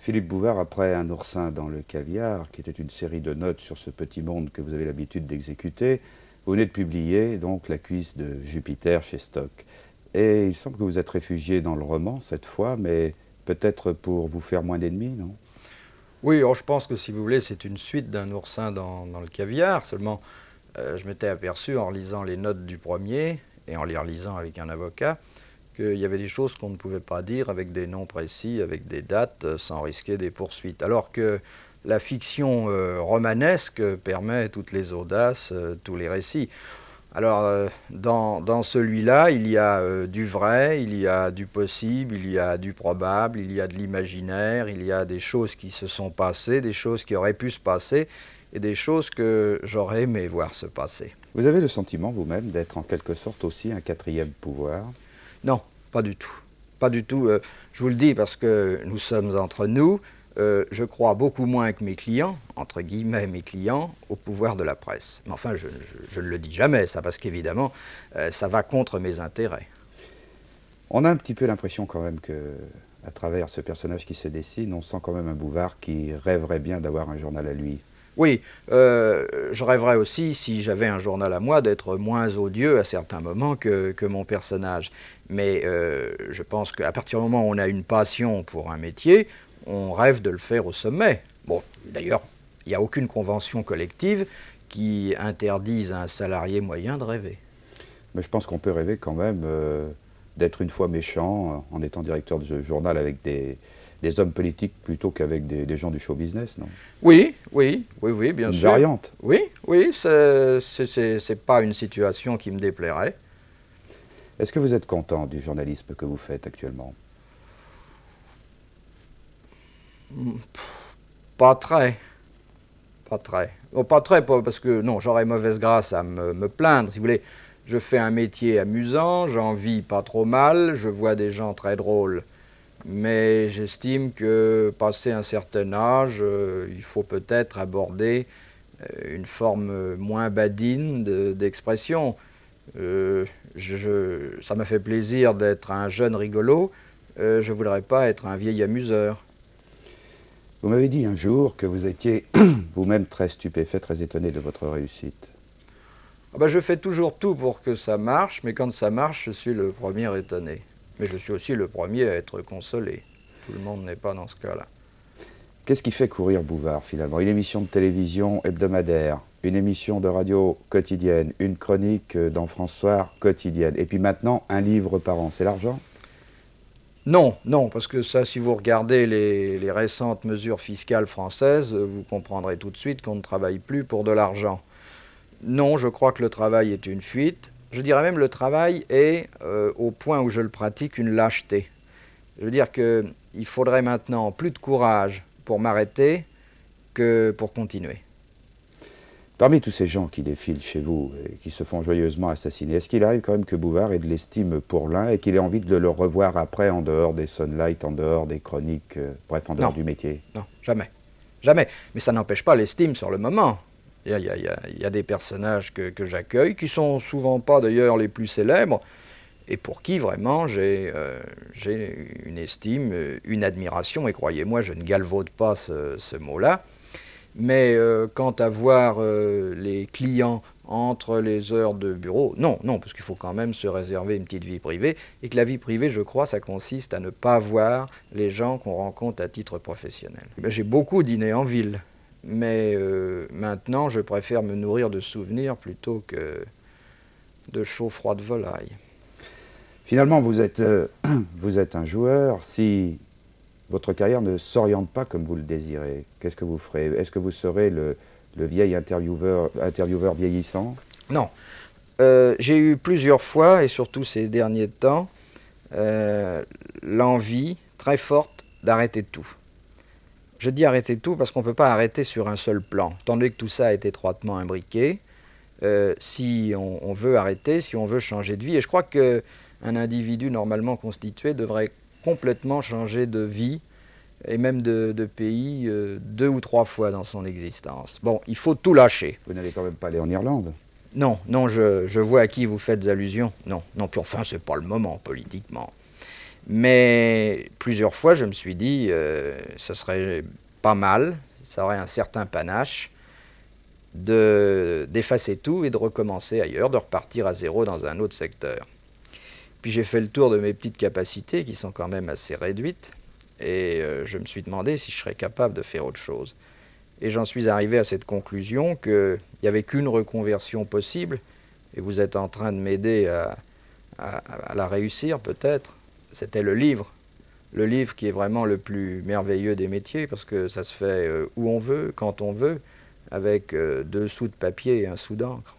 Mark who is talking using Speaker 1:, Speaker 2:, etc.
Speaker 1: Philippe Bouvard, après Un oursin dans le caviar, qui était une série de notes sur ce petit monde que vous avez l'habitude d'exécuter, vous venez de publier donc La cuisse de Jupiter chez Stock. Et il semble que vous êtes réfugié dans le roman cette fois, mais peut-être pour vous faire moins d'ennemis, non?
Speaker 2: Oui, alors je pense que si vous voulez, c'est une suite d'un oursin dans le caviar. Seulement, je m'étais aperçu en lisant les notes du premier et en les relisant avec un avocat qu'il y avait des choses qu'on ne pouvait pas dire avec des noms précis, avec des dates, sans risquer des poursuites. Alors que la fiction romanesque permet toutes les audaces, tous les récits. Alors, dans celui-là, il y a du vrai, il y a du possible, il y a du probable, il y a de l'imaginaire, il y a des choses qui se sont passées, des choses qui auraient pu se passer et des choses que j'aurais aimé voir se passer.
Speaker 1: Vous avez le sentiment vous-même d'être en quelque sorte aussi un quatrième pouvoir?
Speaker 2: Non, pas du tout. Pas du tout. Je vous le dis parce que nous sommes entre nous. Je crois beaucoup moins que mes clients, entre guillemets mes clients, au pouvoir de la presse. Mais enfin, je ne le dis jamais, ça, parce qu'évidemment, ça va contre mes intérêts.
Speaker 1: On a un petit peu l'impression quand même que, à travers ce personnage qui se dessine, on sent quand même un Bouvard qui rêverait bien d'avoir un journal à lui.
Speaker 2: Oui, je rêverais aussi, si j'avais un journal à moi, d'être moins odieux à certains moments que mon personnage. Mais je pense qu'à partir du moment où on a une passion pour un métier, on rêve de le faire au sommet. Bon, d'ailleurs, il n'y a aucune convention collective qui interdise à un salarié moyen de rêver.
Speaker 1: Mais je pense qu'on peut rêver quand même d'être une fois méchant en étant directeur de ce journal avec des hommes politiques plutôt qu'avec des gens du show business, non?
Speaker 2: Oui, oui, oui, oui, bien sûr.
Speaker 1: Une variante.
Speaker 2: Oui, oui, c'est pas une situation qui me déplairait.
Speaker 1: Est-ce que vous êtes content du journalisme que vous faites actuellement?
Speaker 2: Pas très. Pas très. Oh, pas très, parce que non, j'aurais mauvaise grâce à me plaindre. Si vous voulez, je fais un métier amusant, j'en vis pas trop mal, je vois des gens très drôles. Mais j'estime que, passé un certain âge, il faut peut-être aborder une forme moins badine d'expression. Ça m'a fait plaisir d'être un jeune rigolo, je ne voudrais pas être un vieil amuseur.
Speaker 1: Vous m'avez dit un jour que vous étiez vous-même très stupéfait, très étonné de votre réussite.
Speaker 2: Ah ben, je fais toujours tout pour que ça marche, mais quand ça marche, je suis le premier étonné. Mais je suis aussi le premier à être consolé. Tout le monde n'est pas dans ce cas-là.
Speaker 1: Qu'est-ce qui fait courir Bouvard finalement? Une émission de télévision hebdomadaire, une émission de radio quotidienne, une chronique dans François quotidienne, et puis maintenant un livre par an, c'est l'argent?
Speaker 2: Non, non, parce que ça, si vous regardez les récentes mesures fiscales françaises, vous comprendrez tout de suite qu'on ne travaille plus pour de l'argent. Non, je crois que le travail est une fuite. Je dirais même que le travail est, au point où je le pratique, une lâcheté. Je veux dire qu'il faudrait maintenant plus de courage pour m'arrêter que pour continuer.
Speaker 1: Parmi tous ces gens qui défilent chez vous et qui se font joyeusement assassiner, est-ce qu'il arrive quand même que Bouvard ait de l'estime pour l'un et qu'il ait envie de le revoir après en dehors des Sunlight, en dehors des chroniques, bref, en dehors du métier?
Speaker 2: Non, jamais. Jamais. Mais ça n'empêche pas l'estime sur le moment. Il y a des personnages que j'accueille, qui sont souvent pas d'ailleurs les plus célèbres, et pour qui vraiment j'ai une estime, une admiration, et croyez-moi, je ne galvaude pas ce mot-là. Mais quant à voir les clients entre les heures de bureau, non, non, parce qu'il faut quand même se réserver une petite vie privée, et que la vie privée, je crois, ça consiste à ne pas voir les gens qu'on rencontre à titre professionnel. J'ai beaucoup dîné en ville, mais maintenant, je préfère me nourrir de souvenirs plutôt que de chaud-froid de volaille.
Speaker 1: Finalement, vous êtes un joueur. Si votre carrière ne s'oriente pas comme vous le désirez, qu'est-ce que vous ferez? Est-ce que vous serez le vieil intervieweur vieillissant?
Speaker 2: Non. J'ai eu plusieurs fois, et surtout ces derniers temps, l'envie très forte d'arrêter tout. Je dis arrêter tout parce qu'on ne peut pas arrêter sur un seul plan, étant donné que tout ça est étroitement imbriqué. Si on veut arrêter, si on veut changer de vie, et je crois qu'un individu normalement constitué devrait complètement changer de vie, et même de pays, 2 ou 3 fois dans son existence. Bon, il faut tout lâcher.
Speaker 1: Vous n'allez quand même pas aller en Irlande?
Speaker 2: Non, non, je vois à qui vous faites allusion. Non, non, puis enfin, c'est pas le moment, politiquement. Mais plusieurs fois, je me suis dit, ce serait pas mal, ça aurait un certain panache, d'effacer tout et de recommencer ailleurs, de repartir à zéro dans un autre secteur. Puis j'ai fait le tour de mes petites capacités, qui sont quand même assez réduites, et je me suis demandé si je serais capable de faire autre chose. Et j'en suis arrivé à cette conclusion qu'il n'y avait qu'une reconversion possible, et vous êtes en train de m'aider à la réussir peut-être. C'était le livre. Le livre qui est vraiment le plus merveilleux des métiers, parce que ça se fait où on veut, quand on veut, avec 2 sous de papier et 1 sou d'encre.